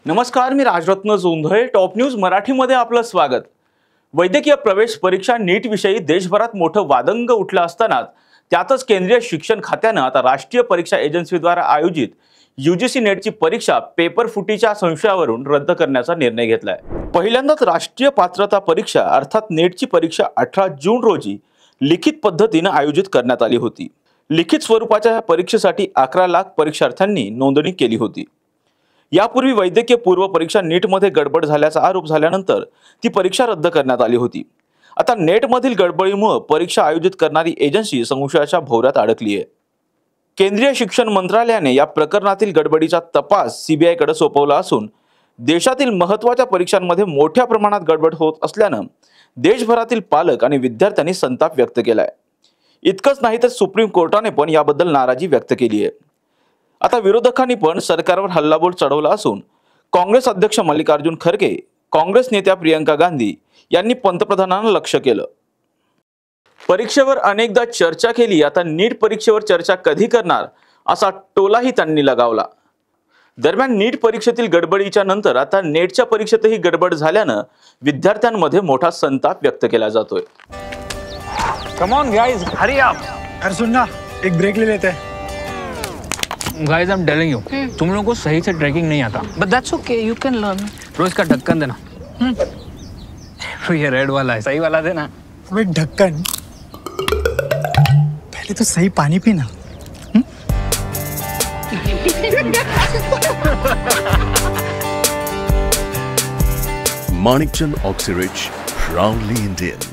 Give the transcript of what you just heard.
नमस्कार, मी Rajratna Jondhale. Top news मराठीमध्ये आपलं स्वागत. वैद्यकीय प्रवेश परीक्षा नीट विषयी देशभरात मोठं वादंग उठलं असताना त्यातच केंद्रीय शिक्षण खात्यानं आता राष्ट्रीय परीक्षा एजन्सीद्वारे आयोजित यूजीसी नेटची परीक्षा पेपर फुटीच्या संशयावरून रद्द करण्याचा निर्णय घेतलाय. पहिल्यांदाच राष्ट्रीय पात्रता परीक्षा अर्थात नेटची परीक्षा 18 जून रोजी लिखित पद्धतीने आयोजित करण्यात आली होती. लिखित स्वरूपाच्या परीक्षेसाठी 11 लाख परीक्षार्थ्यांनी नोंदणी केली होती. यापूर्वी वैद्यकीय पूर्व परीक्षा नीटमध्ये गडबड झाल्याचा आरोप झाल्यानंतर ती परीक्षा रद्द करण्यात आली होती. आता नेटमधील गडबडीमुळे परीक्षा आयोजित करणारी एजन्सी संशयाच्या भोवऱ्यात अडकली आहे. केंद्रीय शिक्षण मंत्रालयाने या प्रकरणातील गडबडीचा तपास सीबीआयकडे सोपवला असून देशातील महत्त्वाच्या परीक्षांमध्ये मोठ्या प्रमाणात गडबड होत असल्यानं देशभरातील पालक आणि विद्यार्थ्यांनी संताप व्यक्त केलाय. इतकंच नाही तर सुप्रीम कोर्टाने पण याबद्दल नाराजी व्यक्त केली आहे. आता विरोधकांनी पण सरकारवर हल्लाबोल चढवला असून काँग्रेस अध्यक्ष मल्लिकार्जुन खरगे, काँग्रेस नेत्या प्रियंका गांधी यांनी पंतप्रधानांना लक्ष्य केलं. परीक्षेवर अनेकदा चर्चा केली, आता नीट परीक्षेवर चर्चा कधी करणार असा टोलाही त्यांनी लगावला. दरम्यान नीट परीक्षेतील गडबडीच्या नंतर आता नेटच्या परीक्षेतही गडबड झाल्यानं विद्यार्थ्यांमध्ये मोठा संताप व्यक्त केला जातोय. Come on guys, hurry up. अरे सुन ना, एक ब्रेक ले लेते हैं. Guys I am telling you, तुम लोगों को सही से ट्रैकिंग नहीं आता. But that's okay, you can learn. रोज का ढक्कन देना. ये रेड वाला है, सही वाला देना. अबे ढक्कन, पहले तो सही पानी पीना. Manikchand Oxyrich, proudly Indian.